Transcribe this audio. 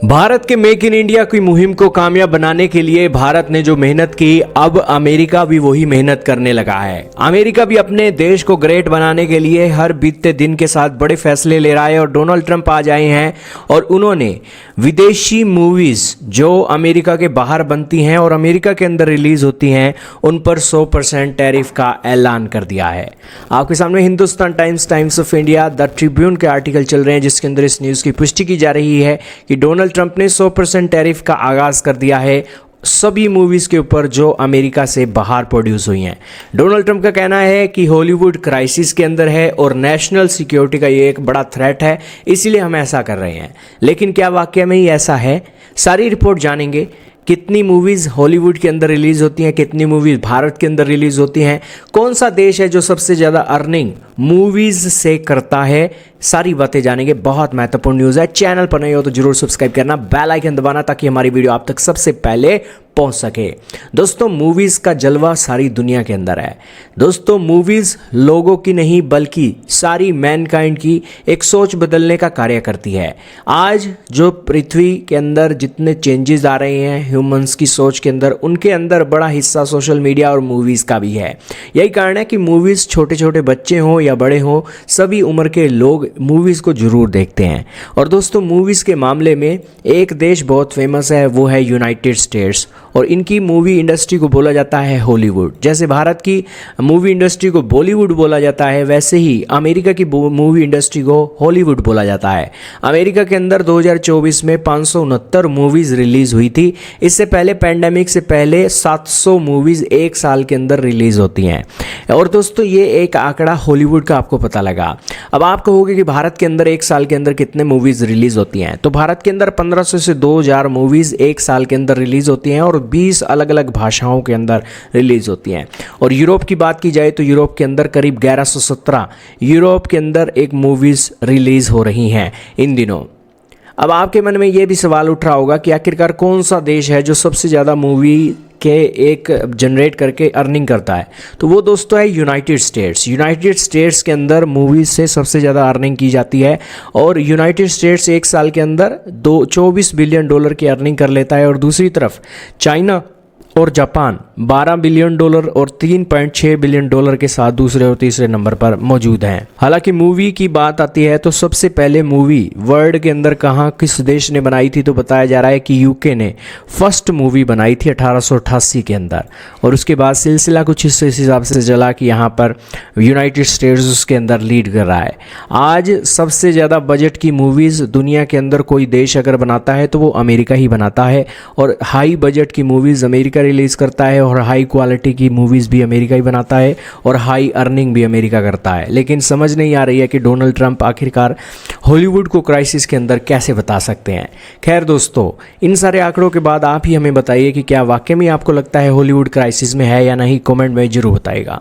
भारत के make in India की मुहिम को कामयाब बनाने के लिए भारत ने जो मेहनत की, अब अमेरिका भी वही मेहनत करने लगा है। अमेरिका भी अपने देश को ग्रेट बनाने के लिए हर बीतते दिन के साथ बड़े फैसले ले रहा है और डोनाल्ड ट्रंप आज आए हैं और उन्होंने विदेशी मूवीज जो अमेरिका के बाहर बनती हैं और अमेरिका के अंदर रिलीज होती हैं उन पर 100% टैरिफ का ऐलान कर दिया है। आपके सामने Hindustan times of India, the Tribune के आर्टिकल चल रहे हैं जिसके अंदर इस न्यूज़ की पुष्टि की जा रही है कि डोनाल्ड ट्रंप ने 100% टैरिफ का आगाज कर दिया है सभी मूवीज के ऊपर जो अमेरिका से बाहर प्रोड्यूस हुई हैं। डोनाल्ड ट्रंप का कहना है कि हॉलीवुड क्राइसिस के अंदर है और नेशनल सिक्योरिटी का ये एक बड़ा थ्रेट है, इसीलिए हम ऐसा कर रहे हैं। लेकिन क्या वाकई में ही ऐसा है? सारी रिपोर्ट जानेंगे। कितनी मूवीज़ हॉलीवुड के अंदर रिलीज़ होती हैं, कितनी मूवीज़ भारत के अंदर रिलीज़ होती हैं, कौन सा देश है जो सबसे ज़्यादा अर्निंग मूवीज़ से करता है, सारी बातें जानेंगे। बहुत महत्वपूर्ण न्यूज़ है। चैनल पर नहीं हो तो जरूर सब्सक्राइब करना, बेल आइकन दबाना ताकि हमारी वीडियो आप तक सबसे पहले पहुंच सके। दोस्तों, मूवीज़ का जलवा सारी दुनिया के अंदर है। दोस्तों, मूवीज़ लोगों की नहीं बल्कि सारी मैनकाइंड की एक सोच बदलने का कार्य करती है। आज जो पृथ्वी के अंदर जितने चेंजेस आ रहे हैं ह्यूमंस की सोच के अंदर, उनके अंदर बड़ा हिस्सा सोशल मीडिया और मूवीज़ का भी है। यही कारण है कि मूवीज़ छोटे छोटे बच्चे हों या बड़े हों, सभी उम्र के लोग मूवीज़ को जरूर देखते हैं। और दोस्तों, मूवीज़ के मामले में एक देश बहुत फेमस है, वो है यूनाइटेड स्टेट्स, और इनकी मूवी इंडस्ट्री को बोला जाता है हॉलीवुड। जैसे भारत की मूवी इंडस्ट्री को बॉलीवुड बोला जाता है, वैसे ही अमेरिका की मूवी इंडस्ट्री को हॉलीवुड बोला जाता है। अमेरिका के अंदर 2024 में 569 मूवीज़ रिलीज़ हुई थी। इससे पहले, पैंडेमिक से पहले 700 मूवीज़ एक साल के अंदर रिलीज़ होती हैं। और दोस्तों, ये एक आंकड़ा हॉलीवुड का आपको पता लगा। अब आप कहोगे कि भारत के अंदर एक साल के अंदर कितने मूवीज़ रिलीज़ होती हैं, तो भारत के अंदर 1500 से 2000 मूवीज़ एक साल के अंदर रिलीज़ होती हैं और 20 अलग अलग भाषाओं के अंदर रिलीज होती हैं। और यूरोप की बात की जाए तो यूरोप के अंदर करीब 1117 यूरोप के अंदर एक मूवीज रिलीज हो रही हैं इन दिनों। अब आपके मन में ये भी सवाल उठ रहा होगा कि आखिरकार कौन सा देश है जो सबसे ज़्यादा मूवी के एक जनरेट करके अर्निंग करता है, तो वो दोस्तों है यूनाइटेड स्टेट्स। यूनाइटेड स्टेट्स के अंदर मूवीज से सबसे ज़्यादा अर्निंग की जाती है और यूनाइटेड स्टेट्स एक साल के अंदर 24 बिलियन डॉलर की अर्निंग कर लेता है। और दूसरी तरफ चाइना और जापान 12 बिलियन डॉलर और 3.6 बिलियन डॉलर के साथ दूसरे और तीसरे नंबर पर मौजूद हैं। हालांकि मूवी की बात आती है तो सबसे पहले मूवी वर्ल्ड के अंदर कहाँ किस देश ने बनाई थी, तो बताया जा रहा है कि यूके ने फर्स्ट मूवी बनाई थी 1888 के अंदर। और उसके बाद सिलसिला कुछ इस हिसाब से चला कि यहाँ पर यूनाइटेड स्टेट्स उसके अंदर लीड कर रहा है। आज सबसे ज़्यादा बजट की मूवीज़ दुनिया के अंदर कोई देश अगर बनाता है तो वो अमेरिका ही बनाता है। और हाई बजट की मूवीज़ अमेरिका रिलीज़ करता है और हाई क्वालिटी की मूवीज़ भी अमेरिका ही बनाता है और हाई अर्निंग भी अमेरिका करता है। लेकिन समझ नहीं आ रही है कि डोनाल्ड ट्रंप आखिरकार हॉलीवुड को क्राइसिस के अंदर कैसे बता सकते हैं। खैर दोस्तों, इन सारे आंकड़ों के बाद आप ही हमें बताइए कि क्या वाकई में आपको लगता है हॉलीवुड क्राइसिस में है या नहीं। कमेंट में जरूर बताइएगा।